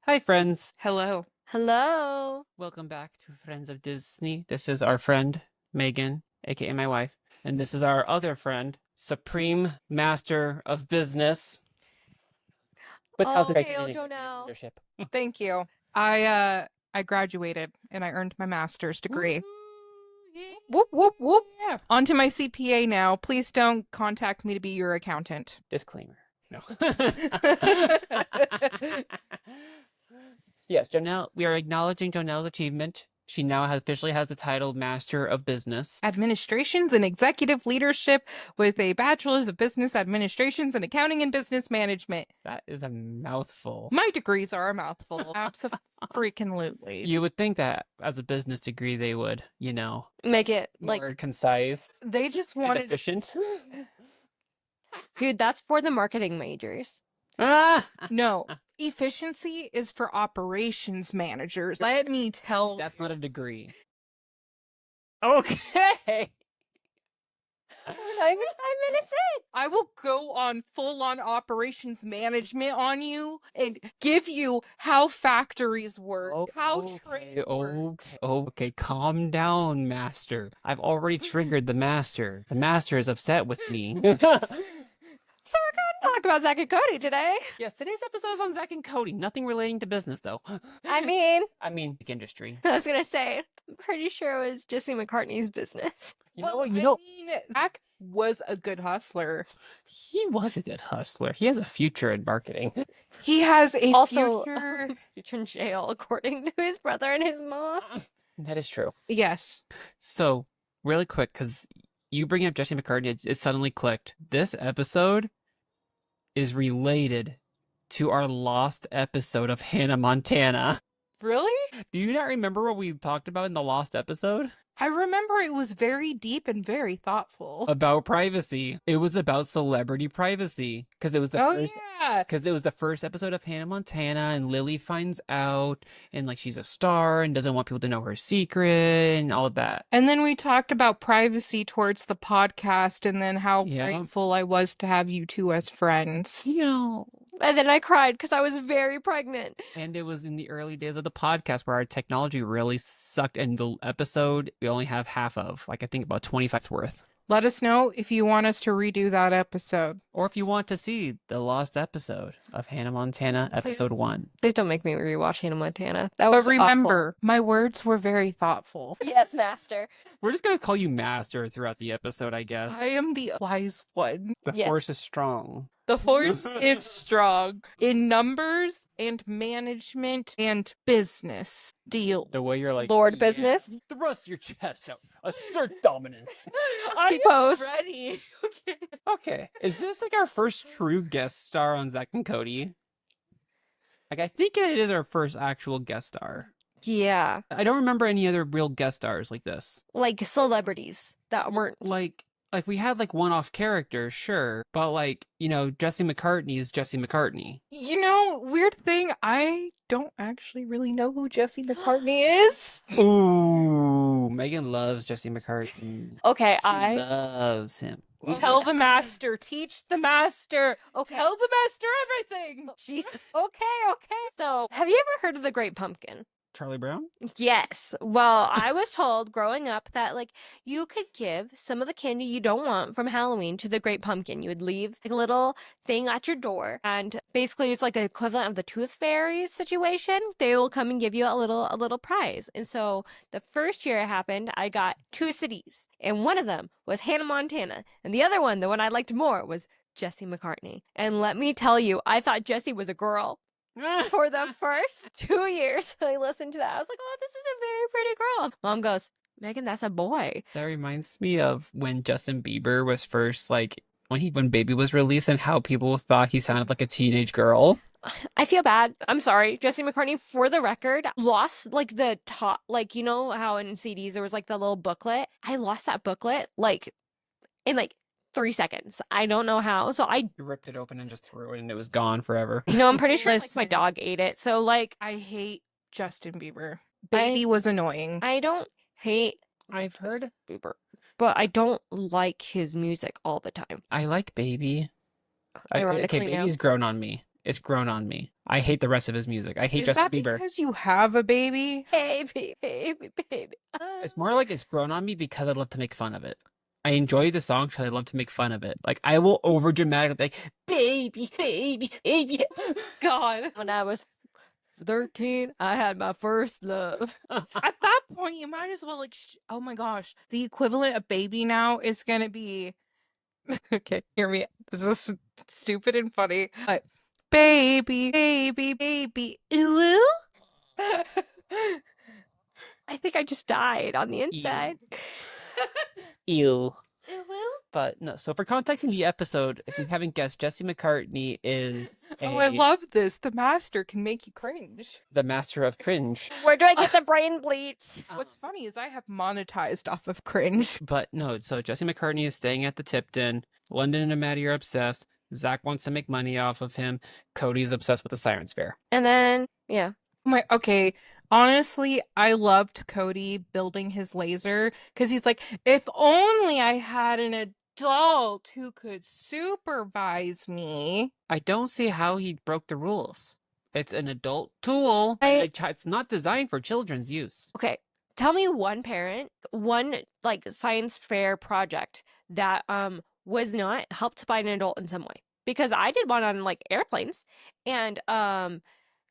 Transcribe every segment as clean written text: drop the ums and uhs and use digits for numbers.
Hi, friends. Hello. Hello. Welcome back to Friends of Disney. This is our friend, Megan, aka my wife. And this is our other friend, Supreme Master of Business. But how's it Jonelle. leadership? Thank you. I graduated and I earned my master's degree. Whoop, whoop, whoop. Yeah. On to my CPA now. Please don't contact me to be your accountant. Disclaimer. No. Yes, Jonelle, we are acknowledging Jonelle's achievement. She now officially has the title Master of Business. Administrations and Executive Leadership with a Bachelor's of Business Administrations and Accounting and Business Management. That is a mouthful. My degrees are a mouthful. Absolutely. You would think that as a business degree they would, Make it more concise They just and wanted... efficient. dude, that's for the marketing majors. No. Efficiency is for operations managers. Let me tell That's you. not a degree. Okay. We're not even 5 minutes in. I will go on full-on operations management on you and give you how factories work, how trade works. Okay, calm down, Master. I've already triggered the Master. The Master is upset with me. So we're going to talk about Zack and Cody today. Yes, today's episode is on Zack and Cody. Nothing relating to business, though. I mean, industry. I was going to say, I'm pretty sure it was Jesse McCartney's business. Zach was a good hustler. He was a good hustler. He has a future in marketing. He has a Also, future. future in jail, according to his brother and his mom. That is true. Yes. So, really quick, because you bring up Jesse McCartney, it suddenly clicked. This episode is related to our lost episode of Hannah Montana. Really? Do you not remember what we talked about in the lost episode? I remember it was very deep and very thoughtful. About privacy. It was about celebrity privacy. Because it was the yeah. Because it was the first episode of Hannah Montana, and Lily finds out, and she's a star and doesn't want people to know her secret and all of that. And then we talked about privacy towards the podcast, and then how grateful I was to have you two as friends. And then I cried because I was very pregnant. And it was in the early days of the podcast where our technology really sucked, and the episode we only have half of, I think about 25's worth. Let us know if you want us to redo that episode. Or if you want to see the lost episode of Hannah Montana, episode 1. Please don't make me rewatch Hannah Montana. But remember, my words were very thoughtful. Yes, Master. We're just going to call you Master throughout the episode, I guess. I am the wise one. The Force is strong. The Force is strong in numbers and management and business deal. The way you're Lord business. Thrust your chest out. Assert dominance. T-pose. Ready. Okay. Is this our first true guest star on Zack and Cody? I think it is our first actual guest star. Yeah. I don't remember any other real guest stars like this. Like celebrities that weren't Like we had one-off characters, sure, but Jesse McCartney is Jesse McCartney. Weird thing, I don't actually really know who Jesse McCartney is. Ooh, Megan loves Jesse McCartney. Okay, She loves him. Tell the master, teach the master. Okay. Tell the master everything. Jesus. Okay. So, have you ever heard of the Great Pumpkin? Charlie Brown? Yes. Well, I was told growing up that you could give some of the candy you don't want from Halloween to the Great Pumpkin. You would leave a little thing at your door, and basically it's like an equivalent of the Tooth Fairies situation. They will come and give you a little prize. And so the first year it happened, I got 2 CDs, and one of them was Hannah Montana, and the other one, the one I liked more, was Jesse McCartney. And let me tell you, I thought Jesse was a girl. For the first 2 years I listened to that, I was like, oh, this is a very pretty girl. Mom goes, Megan, that's a boy. That reminds me of when Justin Bieber was first, when Baby was released, and how people thought he sounded like a teenage girl. I feel bad. I'm sorry. Jesse McCartney, for the record, lost the top, you know how in CDs there was the little booklet? I lost that booklet in 3 seconds. I don't know how. So I ripped it open and just threw it, and it was gone forever. I'm pretty sure my dog ate it. So I hate Justin Bieber. Baby was annoying. I don't hate I've heard Bieber, but I don't like his music all the time. I like Baby. Ironically, Baby's grown on me. it's grown on me. I hate the rest of his music. I hate Is Justin that Bieber. because you have a baby? Baby. It's more like it's grown on me because I love to make fun of it. I enjoy the song because I love to make fun of it. Like, I will over dramatically like, baby, baby, baby. God. When I was 13, I had my first love. At that point, you might as well like. Oh my gosh, the equivalent of baby now is gonna be. Okay, hear me. This is stupid and funny. But baby, baby, baby, ooh. Ooh. I think I just died on the inside. Ew. Ooh. But no, so for context in the episode, if you haven't guessed, Jesse McCartney is Oh, I love this. The master can make you cringe. the master of cringe. Where do I get the brain bleach? What's funny is I have monetized off of cringe. But no, so Jesse McCartney is staying at the Tipton. London and Maddie are obsessed. Zach wants to make money off of him. Cody's obsessed with the Sirens Fair. And then, yeah. Okay, honestly, I loved Cody building his laser because he's like, if only I had an adult who could supervise me. I don't see how he broke the rules. It's an adult tool. It's not designed for children's use. Okay. Tell me one parent, one like science fair project that was not helped by an adult in some way. Because I did one on like airplanes and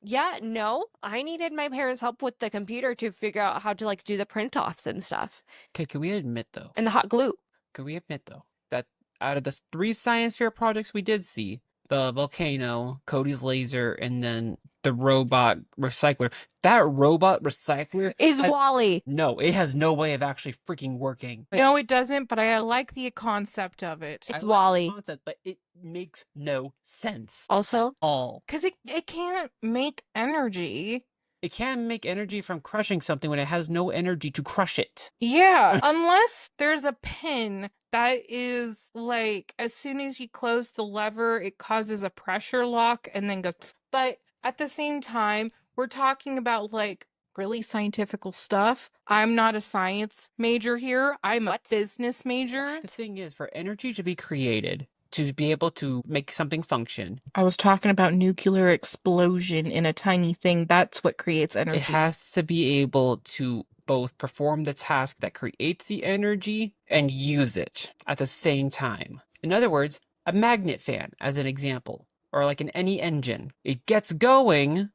yeah, no, I needed my parents' help with the computer to figure out how to like do the print offs and stuff. Okay, can we admit though? And the hot glue. Can we admit though that out of the 3 science fair projects we did see, the volcano, Cody's laser, and then the robot recycler, that robot recycler Is Wally. No, it has no way of actually freaking working. No, it doesn't, but I like the concept of it. It's I like the Wally. concept, but it makes no sense. Also, All. Because it can't make energy. It can make energy from crushing something when it has no energy to crush it. Yeah, unless there's a pin that is like, as soon as you close the lever, it causes a pressure lock and then goes. But at the same time, we're talking about like really scientifical stuff. I'm not a science major here. I'm a business major. The thing is, for energy to be created, to be able to make something function, I was talking about nuclear explosion in a tiny thing. That's what creates energy. it has to be able to both perform the task that creates the energy and use it at the same time. In other words, a magnet fan, as an example, or like any engine. It gets going,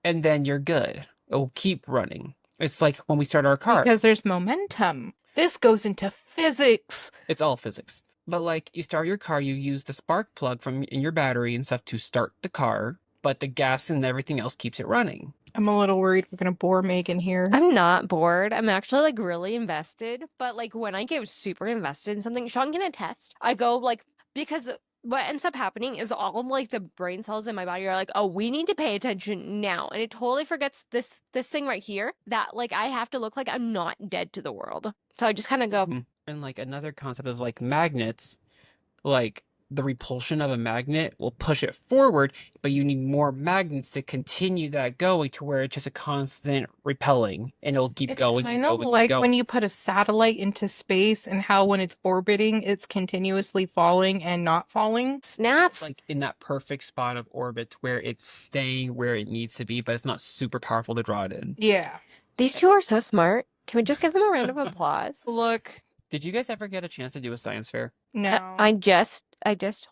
and then you're good. It will keep running. It's like when we start our car. Because there's momentum. This goes into physics. It's all physics. But like, you start your car, you use the spark plug from in your battery and stuff to start the car, but the gas and everything else keeps it running. I'm a little worried we're gonna bore Megan here. I'm not bored. I'm actually like really invested. But like when I get super invested in something, Sean can attest. I go like, because what ends up happening is all of like the brain cells in my body are like, oh, we need to pay attention now. And it totally forgets this thing right here that like I have to look like I'm not dead to the world. So I just kind of go. And like another concept of like magnets, like the repulsion of a magnet will push it forward, but you need more magnets to continue that going to where it's just a constant repelling and it'll keep going. I know, like when you put a satellite into space and how when it's orbiting, it's continuously falling and not falling. Snaps. It's like in that perfect spot of orbit where it's staying where it needs to be, but it's not super powerful to draw it in. Yeah. These two are so smart. Can we just give them a round of applause? Look. Did you guys ever get a chance to do a science fair? No. I just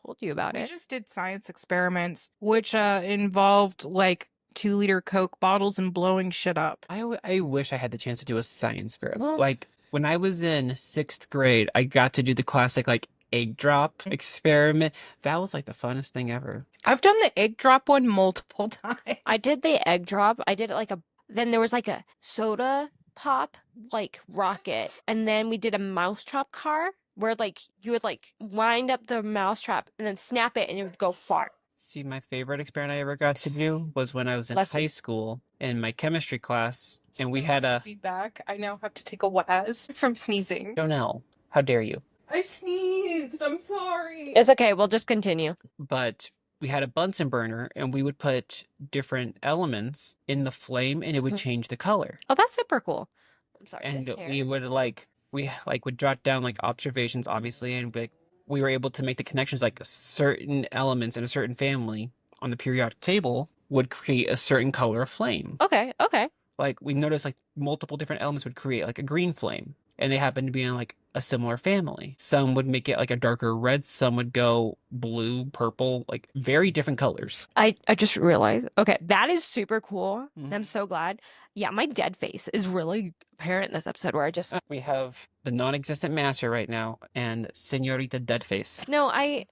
told you about We it. just did science experiments, which involved like 2-liter Coke bottles and blowing shit up. I wish I had the chance to do a science fair. Well- Like when I was in 6th grade, I got to do the classic like egg drop experiment. That was like the funnest thing ever. I've done the egg drop one multiple times. I did the egg drop. I did it like then there was like a soda pop, like rocket. And then we did a mousetrap car where like you would like wind up the mousetrap and then snap it and it would go far. See, my favorite experiment I ever got to do was when I was in high school in my chemistry class, and we had a... Feedback. I now have to take a waz from sneezing. Jonelle, how dare you? I sneezed. I'm sorry. It's okay. We'll just continue. But we had a Bunsen burner, and we would put different elements in the flame, and it would change the color. Oh, that's super cool. I'm sorry. And this hair. we would would jot down like observations, obviously, and like we were able to make the connections like certain elements in a certain family on the periodic table would create a certain color of flame. Okay. Like we noticed like multiple different elements would create like a green flame, and they happen to be in like a similar family. Some would make it like a darker red, some would go blue, purple, like very different colors. I just realized. Okay, that is super cool. And I'm Mhm. so glad. Yeah, my dead face is really apparent in this episode where I just We have the non-existent master right now and Senorita Deadface. No, I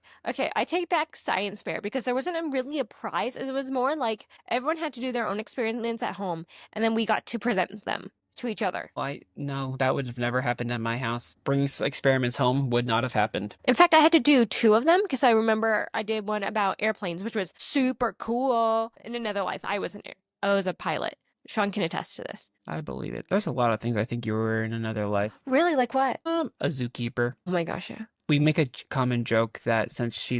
take back science fair because there wasn't really a prize. It was more like everyone had to do their own experiments at home and then we got to present them to each other. No, that would have never happened at my house. Bringing experiments home would not have happened. In fact, I had to do 2 of them because I remember I did one about airplanes, which was super cool. In another life, I was a pilot. Sean can attest to this. I believe it. There's a lot of things I think you were in another life. Really? Like what? A zookeeper. Oh my gosh, yeah. We make a common joke that since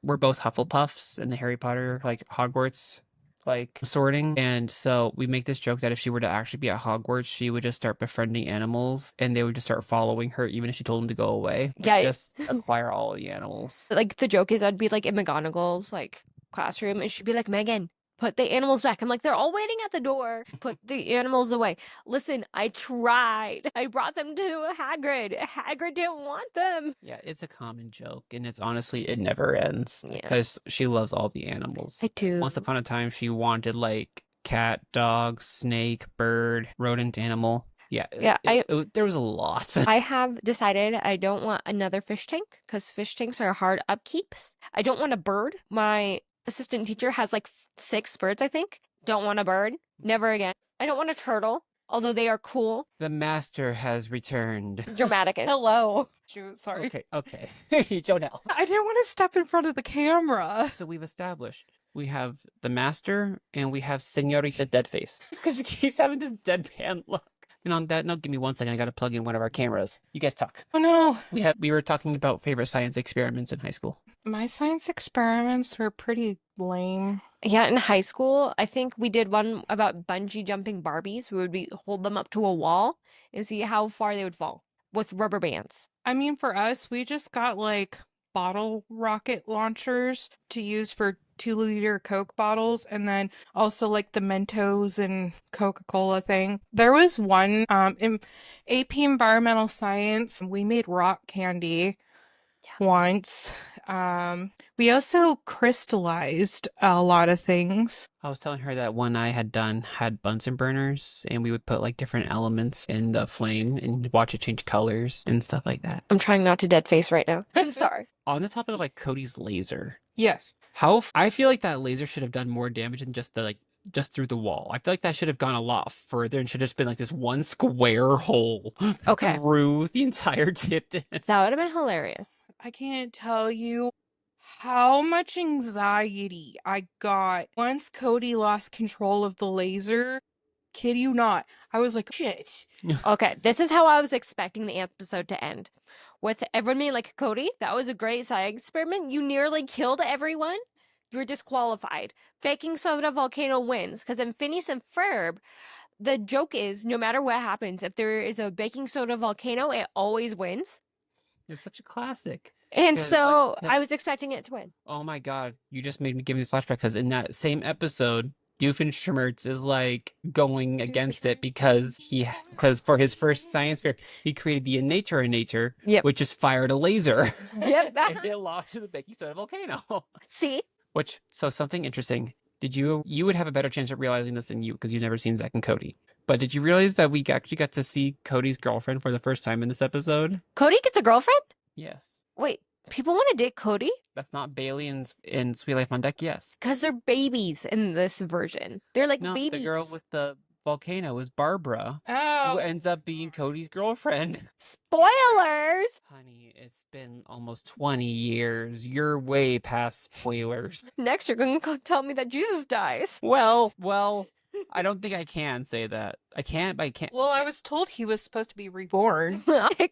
we're both Hufflepuffs in the Harry Potter, like Hogwarts, like sorting. And so we make this joke that if she were to actually be at Hogwarts, she would just start befriending animals and they would just start following her even if she told them to go away. Yeah. Just acquire all the animals. Like the joke is I'd be like in McGonagall's like classroom and she'd be like, Megan, put the animals back. I'm like, they're all waiting at the door. Put the animals away. Listen, I tried. I brought them to Hagrid. Hagrid didn't want them. Yeah, it's a common joke, and it's honestly, it never ends. Yeah. Because she loves all the animals. I do. Once upon a time, she wanted, like, cat, dog, snake, bird, rodent, animal. Yeah, there was a lot. I have decided I don't want another fish tank because fish tanks are hard upkeeps. I don't want a bird. My assistant teacher has like 6 birds, I think. Don't want a bird. Never again. I don't want a turtle, although they are cool. The master has returned. Dramatic. Hello. Shoot, sorry. Okay. Jonelle. I didn't want to step in front of the camera. So we've established we have the master and we have Senorita Deadface. Because she keeps having this deadpan look. And on that note, give me 1 second. I got to plug in one of our cameras. You guys talk. Oh no. We were talking about favorite science experiments in high school. My science experiments were pretty lame. Yeah, in high school, I think we did one about bungee jumping Barbies. We would hold them up to a wall and see how far they would fall with rubber bands. I mean, for us, we just got like bottle rocket launchers to use for 2-liter Coke bottles, and then also like the Mentos and Coca-Cola thing. There was one in AP Environmental Science. We made rock candy once. We also crystallized a lot of things. I was telling her that one I had done had Bunsen burners, and we would put like different elements in the flame and watch it change colors and stuff like that. I'm trying not to dead face right now. I'm sorry. On the topic of like Cody's laser, Yes. I feel like that laser should have done more damage than just through the wall. I feel like that should have gone a lot further and should have just been like this one square hole through the entire tip. That would have been hilarious. I can't tell you how much anxiety I got once Cody lost control of the laser. Kid you not. I was like, shit. Okay, this is how I was expecting the episode to end. With everyone being like, Cody, that was a great science experiment. You nearly killed everyone. You're disqualified. Baking soda volcano wins. Because in Phineas and Ferb, the joke is no matter what happens, if there is a baking soda volcano, it always wins. It's such a classic. And so I was expecting it to win. Oh my god, you just made me give me a flashback because in that same episode, Doofenshmirtz is like going against it because for his first science fair, he created the Nature, which just fired a laser. Yep. And it lost to the baking soda volcano. See? So something interesting. You would have a better chance of realizing this than you because you've never seen Zack and Cody. But did you realize that we actually got to see Cody's girlfriend for the first time in this episode? Cody gets a girlfriend? Yes. Wait, people want to date Cody? That's not Bailey in Sweet Life on Deck, yes. Because they're babies in this version. They're like babies. The girl with the volcano is Barbara, who ends up being Cody's girlfriend. Spoilers! Honey, it's been almost 20 years. You're way past spoilers. Next, you're going to tell me that Jesus dies. Well, I don't think I can say that. I can't, but I can't. Well, I was told he was supposed to be reborn.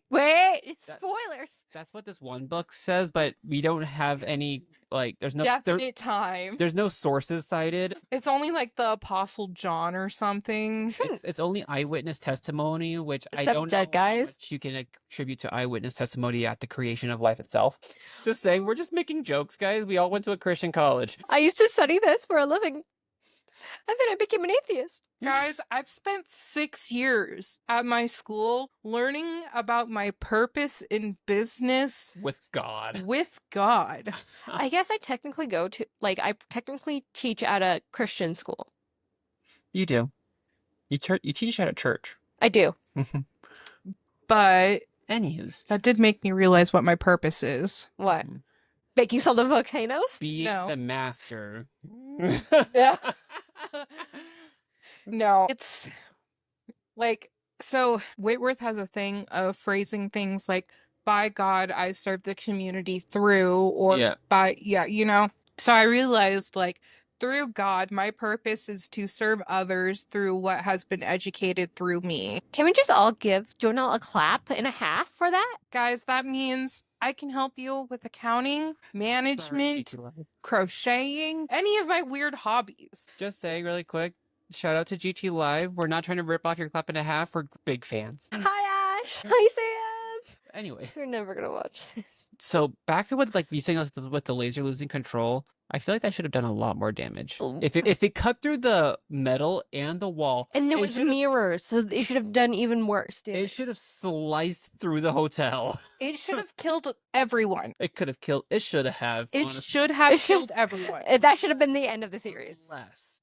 Wait, spoilers. That's what this one book says, but we don't have any, like, there's no Definite time. there's no sources cited. It's only like the Apostle John or something. It's only eyewitness testimony, which I Except don't know dead how guys. much you can attribute to eyewitness testimony at the creation of life itself. Just saying, we're just making jokes, guys. We all went to a Christian college. I used to study this for a living. And then I became an atheist. Guys, I've spent 6 years at my school learning about my purpose in business With God. with God. I guess I technically I technically teach at a Christian school. You do. You teach at a church. I do. But Anywho's. that did make me realize what my purpose is. What? Baking soda volcanoes? Being No. the master. Yeah. No, it's like, so Whitworth has a thing of phrasing things like, by God, I serve the community through, or Yeah. So I realized, like, through God, my purpose is to serve others through what has been educated through me. Can we just all give Jonah a clap and a half for that? Guys, that means I can help you with accounting, management, crocheting, any of my weird hobbies. Just saying really quick, shout out to GT Live. We're not trying to rip off your clap and a half. We're big fans. Hi, Ash. Hi, Sam. Anyway, You're never gonna watch this. so back to what, like, you saying with the laser losing control. I feel like that should have done a lot more damage. If it cut through the metal and the wall, And there was mirrors, so it should have done even worse, dude. it should have sliced through the hotel. It should have killed everyone. It could have killed. It should have. It honestly. should have killed everyone. That should have been the end of the series.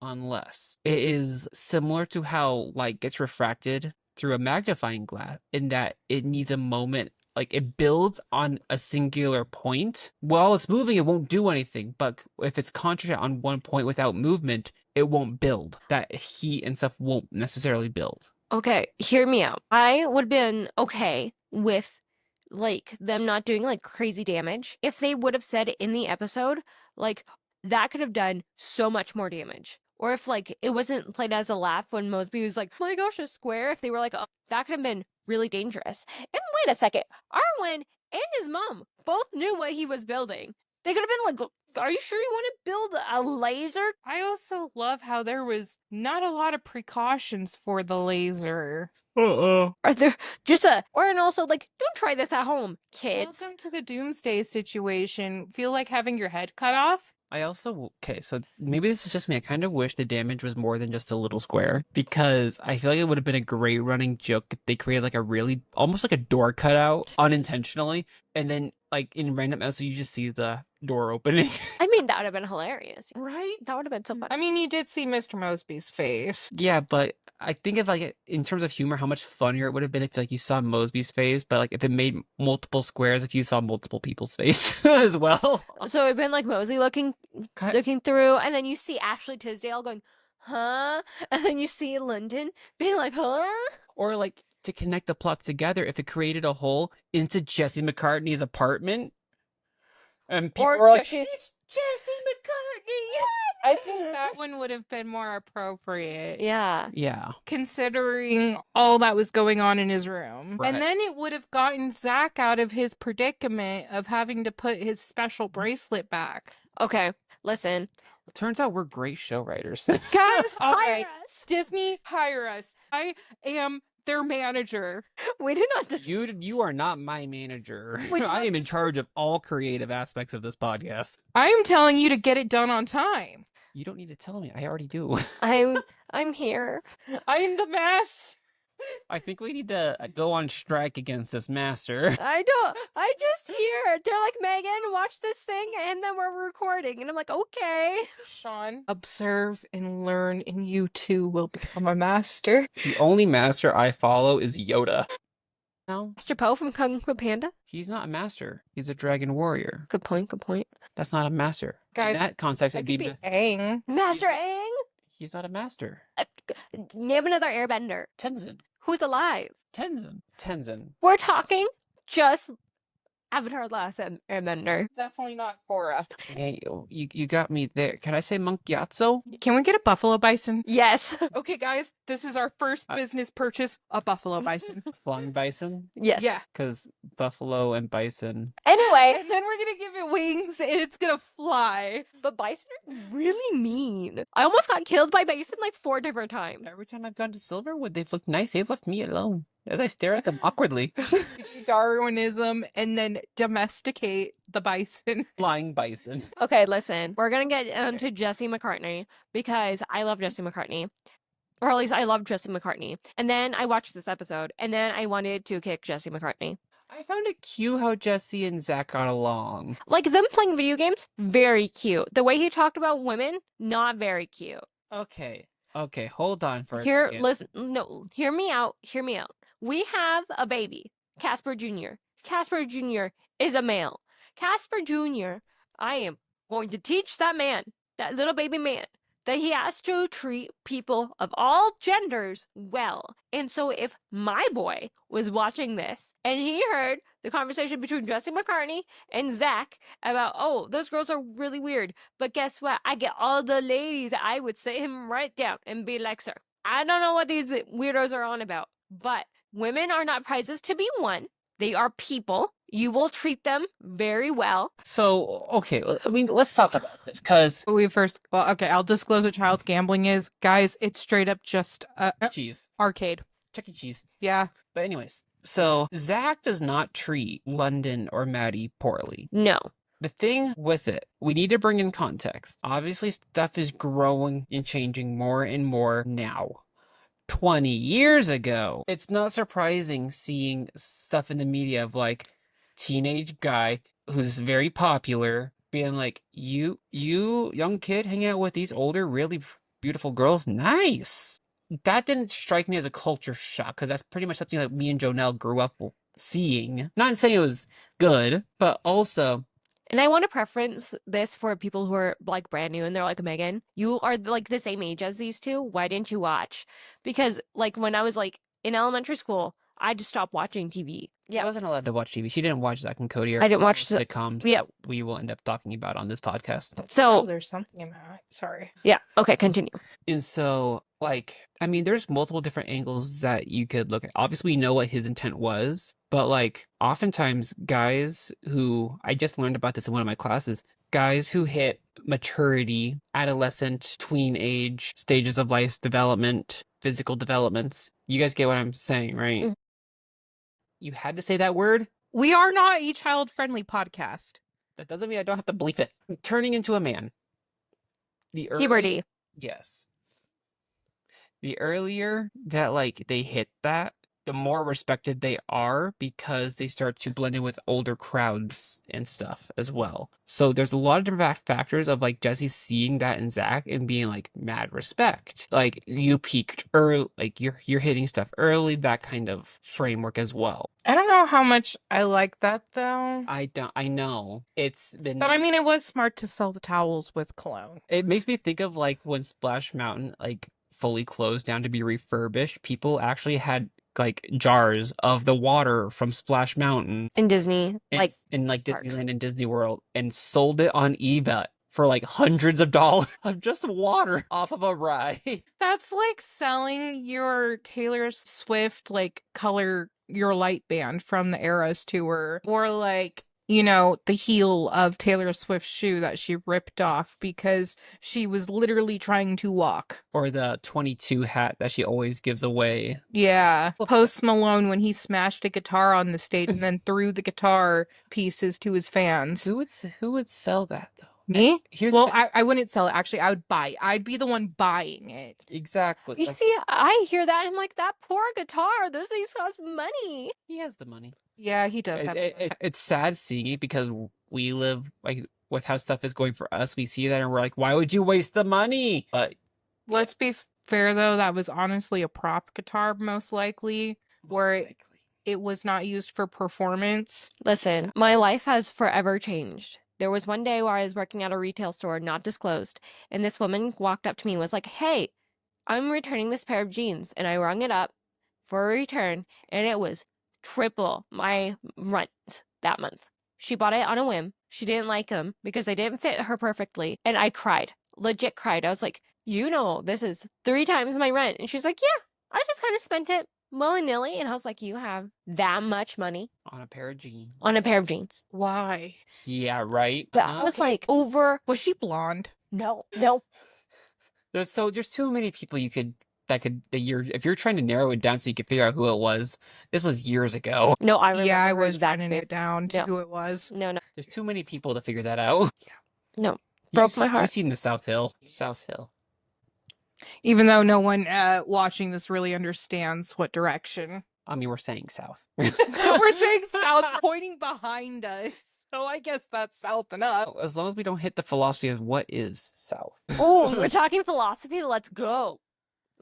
Unless it is similar to how light gets refracted through a magnifying glass, in that it needs a moment. Like, it builds on a singular point. While it's moving, it won't do anything. But if it's concentrated on one point without movement, it won't build. That heat and stuff won't necessarily build. Okay, hear me out. I would have been okay with, like, them not doing, like, crazy damage if they would have said in the episode, like, that could have done so much more damage. Or if, like, it wasn't played as a laugh when Mosby was like, oh my gosh, a square. If they were like, oh, that could have been really dangerous. And wait a second, Arwen and his mom both knew what he was building. They could have been like, are you sure you want to build a laser? I also love how there was not a lot of precautions for the laser. Are there and also, like, don't try this at home, kids. Welcome to the doomsday situation. Feel like having your head cut off? I also, okay, so maybe this is just me. I kind of wish the damage was more than just a little square, because I feel like it would have been a great running joke if they created, like, a really, almost like a door cutout unintentionally, and then, like, in random episodes, you just see the door opening. I mean, that would have been hilarious. Right? That would have been so fun. I mean, you did see Mr. Mosby's face. Yeah, but I think of, like, in terms of humor, how much funnier it would have been if, like, you saw Mosby's face, but, like, if it made multiple squares, if you saw multiple people's face as well. So it'd been like Mosey looking through, and then you see Ashley Tisdale going, huh? And then you see Lyndon being like, huh? Or, like, to connect the plots together, if it created a hole into Jesse McCartney's apartment, and people were like, it's Jesse McCartney! I think that one would have been more appropriate. Yeah. Yeah. Considering all that was going on in his room. Right. And then it would have gotten Zack out of his predicament of having to put his special bracelet back. Okay, listen. Turns out we're great show writers. Guys, all Hire right. us. Disney, hire us. I am their manager. We did not. You are not my manager. Wait, I am in charge of all creative aspects of this podcast. I am telling you to get it done on time. You don't need to tell me. I already do. I'm here. I am the mess. I think we need to go on strike against this master. I just hear. They're like, Megan, watch this thing, and then we're recording. And I'm like, okay. Sean, observe and learn, and you too will become a master. The only master I follow is Yoda. No, Mr. Poe from Kung Fu Panda? he's not a master. He's a dragon warrior. Good point, good point. That's not a master. Guys, in that context, That it'd could be be Aang. Master Aang? he's not a master. Name another airbender. Tenzin. Who's alive? Tenzin. We're talking just Avatar: Last Airbender. Definitely not Korra. Hey, you got me there. Can I say Monkiatsu? Can we get a buffalo bison? Yes. Okay, guys, this is our first business purchase, a buffalo bison. Flying bison? Yes. Yeah. Because buffalo and bison. Anyway, And then we're gonna give it wings and it's gonna fly. but bison are really mean. I almost got killed by bison like 4 different times. Every time I've gone to Silverwood, they've looked nice. They've left me alone as I stare at them awkwardly. Darwinism and then domesticate the bison. Flying bison. Okay, listen. We're gonna get to Jesse McCartney because I love Jesse McCartney. Or at least I love Jesse McCartney. And then I watched this episode and then I wanted to kick Jesse McCartney. I found it cute how Jesse and Zach got along. Like them playing video games, very cute. The way he talked about women, not very cute. Okay, hold on for a Here, second. listen, no, hear me out. We have a baby, Casper Jr. Casper Jr. is a male. Casper Jr., I am going to teach that man, that little baby man, that he has to treat people of all genders well. And so if my boy was watching this and he heard the conversation between Jesse McCartney and Zach about, oh, those girls are really weird, but guess what? I get all the ladies. I would sit him right down and be like, sir, I don't know what these weirdos are on about, but women are not prizes to be won. They are people. You will treat them very well. So, okay, I mean, let's talk about this, because... I'll disclose what child's gambling is. Guys, it's straight up just Cheese. arcade. Chuck E. Cheese. Yeah. But anyways, so Zach does not treat London or Maddie poorly. No. The thing with it, we need to bring in context. Obviously, stuff is growing and changing more and more now. 20 years ago, it's not surprising seeing stuff in the media of like teenage guy who's very popular being like, you young kid hanging out with these older, really beautiful girls. Nice. That didn't strike me as a culture shock because that's pretty much something that me and Jonelle grew up seeing. Not saying it was good, but also... And I want to preference this for people who are like brand new and they're like, Megan, you are like the same age as these two. Why didn't you watch? Because like when I was like in elementary school, I just stopped watching TV. She wasn't allowed to watch TV. She didn't watch Zack and Cody or I didn't watch sitcoms yeah. that we will end up talking about on this podcast. So there's something in that. Sorry. Yeah. Okay. Continue. And so, like, I mean, there's multiple different angles that you could look at. Obviously, we know what his intent was, but like, oftentimes, guys who I just learned about this in one of my classes, guys who hit maturity, adolescent, tween age stages of life development, physical developments. You guys get what I'm saying, right? Mm. You had to say that word? We are not a child-friendly podcast. That doesn't mean I don't have to bleep it. Turning into a man. Puberty. Yes. The earlier that, like, they hit that, the more respected they are because they start to blend in with older crowds and stuff as well. So there's a lot of different factors of, like, Jesse seeing that in Zach and being, like, mad respect. Like, you peaked early, like, you're hitting stuff early, that kind of framework as well. I don't know how much I like that, though. I know. It's been... But I mean, it was smart to sell the towels with cologne. It makes me think of, like, when Splash Mountain, like, fully closed down to be refurbished, people actually had like jars of the water from Splash Mountain In Disney, like in like parks. Disneyland and Disney World and sold it on eBay for like hundreds of dollars of just water off of a ride. That's like selling your Taylor Swift like color your light band from the Eras tour, or like, you know, the heel of Taylor Swift's shoe that she ripped off because she was literally trying to walk. Or the 22 hat that she always gives away. Yeah. Post Malone when he smashed a guitar on the stage and then threw the guitar pieces to his fans. Who would sell that though? Me? Here's Well, I wouldn't sell it. Actually, I would buy it. I'd be the one buying it. exactly. You Like, see, I hear that and I'm like, that poor guitar. Those things cost money. he has the money. Yeah, he does have It's sad seeing it because we live like with how stuff is going for us. We see that and we're like, why would you waste the money? But Let's be fair, though. That was honestly a prop guitar, most likely, where it was not used for performance. Listen, my life has forever changed. There was one day where I was working at a retail store, not disclosed, and this woman walked up to me and was like, hey, I'm returning this pair of jeans. And I rung it up for a return, and it was triple my rent that month. She bought it on a whim. She didn't like them because they didn't fit her perfectly. And I cried. Legit cried. I was like, this is 3 times my rent. And she's like, yeah, I just kind of spent it willy-nilly. And I was like, you have that much money On a pair of jeans. on a pair of jeans. Why? Yeah, right. But I was like, over. Was she blonde? No. There's too many people if you're trying to narrow it down so you can figure out who it was. This was years ago. No, I remember. Yeah, I her was exact running name. it down to No. who it was. No. There's too many people to figure that out. No. Broke my heart. You've seen the South Hill. Even though no one watching this really understands what direction. I mean, we're saying south. We're saying south, pointing behind us. So I guess that's south enough. As long as we don't hit the philosophy of what is south. Oh, we're talking philosophy? Let's go.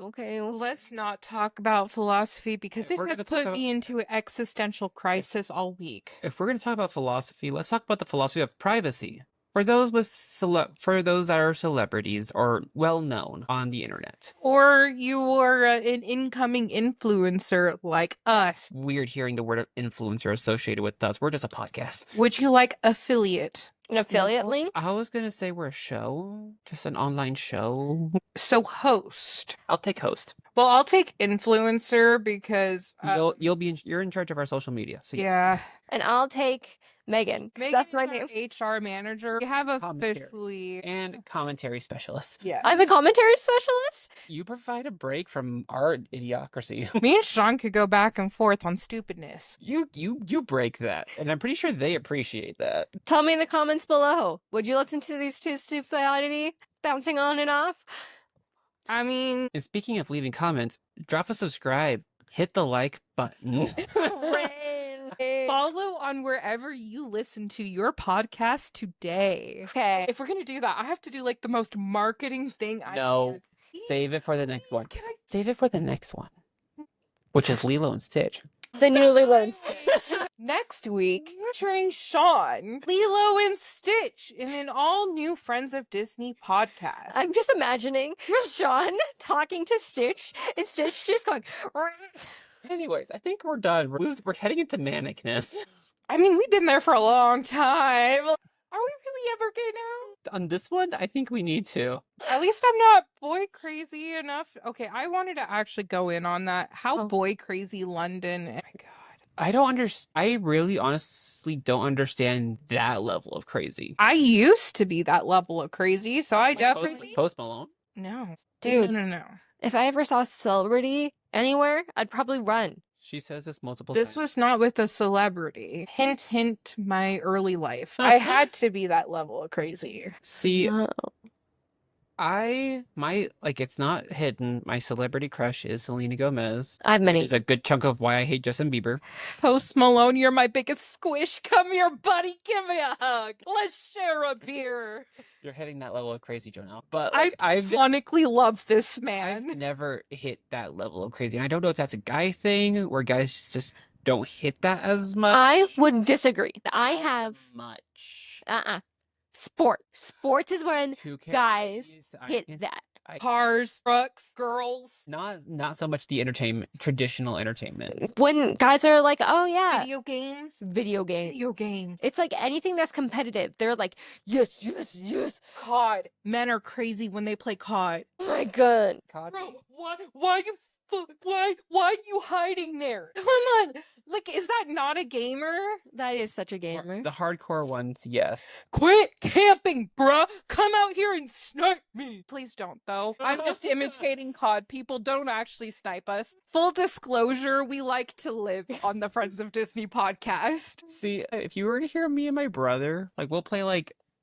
Okay. Let's not talk about philosophy because it We're has gonna put talk me into an existential crisis all week. If we're going to talk about philosophy, let's talk about the philosophy of privacy. For those that are celebrities or well known on the internet. Or you are an incoming influencer like us. Weird hearing the word influencer associated with us. We're just a podcast. Would you like affiliate? An affiliate link? I was going to say we're a show, just an online show. So host. I'll take host. Well, I'll take influencer because You're in charge of our social media. So yeah. And I'll take Megan. That's my name. HR manager. We have Commentary. officially and commentary specialist. yeah. I'm a commentary specialist? You provide a break from our idiocracy. Me and Sean could go back and forth on stupidness. You break that, and I'm pretty sure they appreciate that. Tell me in the comments below. Would you listen to these two stupidity bouncing on and off? I mean, And speaking of leaving comments, drop a subscribe, hit the like button. follow on wherever you listen to your podcast today. Okay. If we're gonna do that, I have to do like the most marketing thing I No. can. Save it for the next one. Can I- Save it for the next one, which is Lilo and Stitch. The newly learned Next week, featuring Sean, Lilo and Stitch in an all new Friends of Disney podcast. I'm just imagining Sean talking to Stitch and Stitch just going. Anyways, I think we're done. We're heading into manicness. I mean, we've been there for a long time. Are we really ever getting out? On this one, I think we need to. At least I'm not boy crazy enough. Okay, I wanted to actually go in on that. How Oh. boy crazy London. Oh my god. I don't understand. I really honestly don't understand that level of crazy. I used to be that level of crazy, so I definitely Post Malone. no. Dude. No. If I ever saw a celebrity anywhere, I'd probably run. She says this multiple This times. was not with a celebrity. Hint, hint, my early life. I had to be that level of crazy. See, No. it's not hidden. My celebrity crush is Selena Gomez. I have many. It's a good chunk of why I hate Justin Bieber. Post Malone, you're my biggest squish. Come here, buddy. Give me a hug. Let's share a beer. You're hitting that level of crazy, Jonelle. But I I've ironically love this man. never hit that level of crazy. And I don't know if that's a guy thing where guys just don't hit that as much. I would disagree. I have much. Sports is when Who cares? guys I- hit that. Cars, trucks, girls, Not so much the traditional entertainment. When guys are like, oh yeah, video games. video games. Video games. It's like anything that's competitive. They're like, yes. COD. Men are crazy when they play COD. Oh my god. Bro, why you hiding there? Come on. Like, is that not a gamer? That is such a gamer. The hardcore ones, yes. Quit camping, bruh. Come out here and snipe me. Please don't, though. I'm just imitating COD. People don't actually snipe us. Full disclosure, we like to live on the Friends of Disney podcast. See, if you were to hear me and my brother, we'll play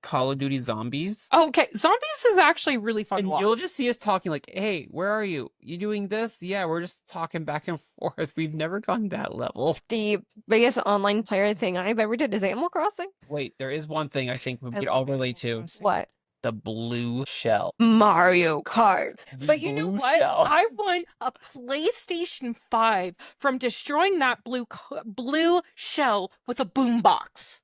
Call of Duty Zombies. Okay, Zombies is actually really fun to And watch. you'll just see us talking hey, where are you? You doing this? Yeah, we're just talking back and forth. We've never gone that level. The biggest online player thing I've ever did is Animal Crossing. Wait, there is one thing I think we I could love all relate to. Animal Crossing. What? The blue shell. Mario Kart. The But you know blue what? shell. I won a PlayStation 5 from destroying that blue shell with a boombox.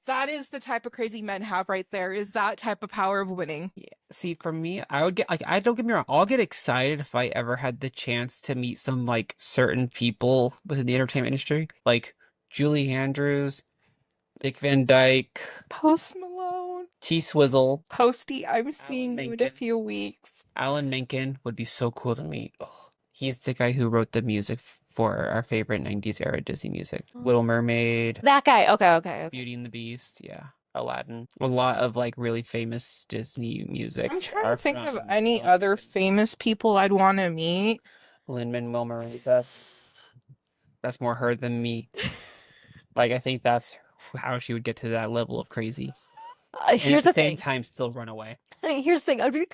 That is the type of crazy men have right there, is that type of power of winning. Yeah. See, for me, I would get I don't get me wrong, I'll get excited if I ever had the chance to meet some certain people within the entertainment industry, like Julie Andrews, Dick Van Dyke, Post Malone. T-Swizzle, Posty, I'm seeing you in a Menken. few weeks. Alan Menken would be so cool to meet. Oh, he's the guy who wrote the music for our favorite 90s era Disney music. Little Mermaid, That guy. Okay. Beauty and the Beast, yeah. Aladdin. A lot of like really famous Disney music. I'm trying are to think of from any Little other Mermaid. famous people I'd want to meet. Lin-Manuel Miranda. That's more her than me. Like, I think that's how she would get to that level of crazy. And at Here's the the same thing. time, still run away. Here's the thing. I'd be like,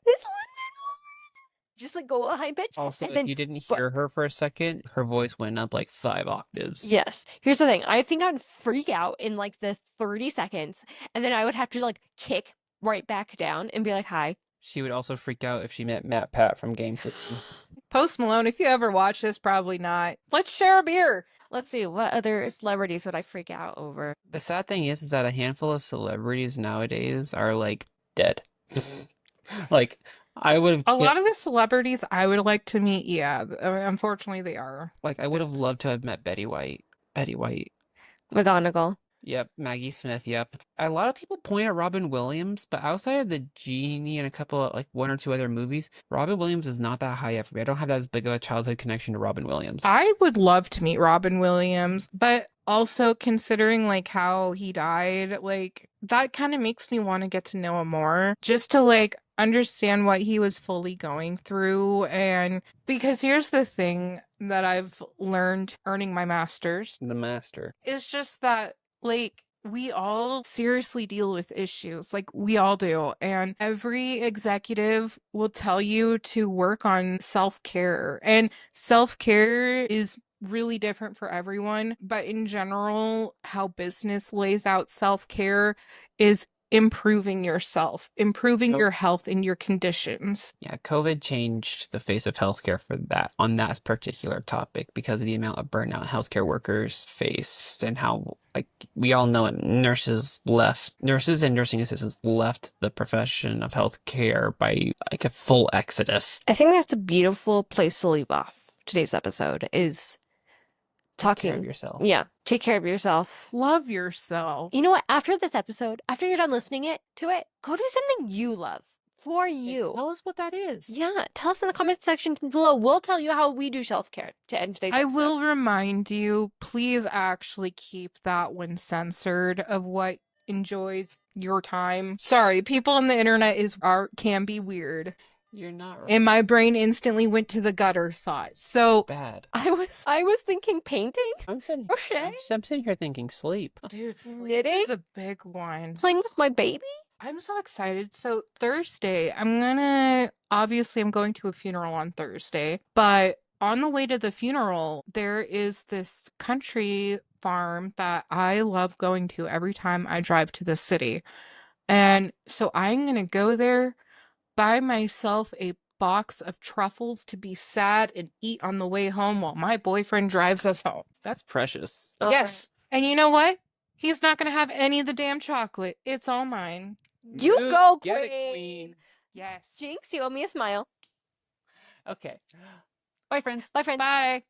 it's Lin-Manuel. Just like go a high pitch. Also, and if then you didn't hear her for a second, her voice went up like 5 octaves. Yes. Here's the thing. I think I'd freak out in like the 30 seconds, and then I would have to like kick right back down and be like, hi. She would also freak out if she met Matt Pat from Game 3. Post Malone, if you ever watch this, probably not. Let's share a beer. Let's see, what other celebrities would I freak out over? The sad thing is that a handful of celebrities nowadays are like dead. Like, I would have A lot of the celebrities I would like to meet, yeah, unfortunately they are. like I would have loved to have met Betty White. Betty White. McGonagall. Yep, Maggie Smith, yep. A lot of people point at Robin Williams, but outside of the Genie and a couple of like 1 or 2 other movies, Robin Williams is not that high up for me. I don't have that as big of a childhood connection to Robin Williams. I would love to meet Robin Williams, but also considering like how he died, like that kind of makes me want to get to know him more, just to like understand what he was fully going through. And because here's the thing that I've learned earning my master's The Master. is just that like we all seriously deal with issues, like we all do, and every executive will tell you to work on self-care, and self-care is really different for everyone, but in general how business lays out self-care is improving yourself, improving your health and your conditions. Yeah, COVID changed the face of healthcare for that on that particular topic because of the amount of burnout healthcare workers face and how, like, we all know it, nurses and nursing assistants left the profession of healthcare by like a full exodus. I think that's a beautiful place to leave off today's episode is Take care talking. of yourself. Yeah, take care of yourself. Love yourself. You know what? After this episode, after you're done listening to it, go do something you love for you. Tell us what that is. Yeah, tell us in the comment section below. We'll tell you how we do self-care to end today's I episode. will remind you, please actually keep that one censored of what enjoys your time. Sorry, people on the internet can be weird. You're not right. And my brain instantly went to the gutter thought. So, Bad. I was thinking painting, I'm sitting here thinking sleep. dude, Knitting? is a big one. playing with my baby. I'm so excited. So Thursday, I'm going to a funeral on Thursday, but on the way to the funeral, there is this country farm that I love going to every time I drive to the city. And so I'm going to go there, buy myself a box of truffles to be sad and eat on the way home while my boyfriend drives us home. That's precious. Yes. And you know what? He's not going to have any of the damn chocolate. It's all mine. You go, Get queen. it, queen. Yes. Jinx, you owe me a smile. Okay. Bye, friends. Bye, friends. Bye.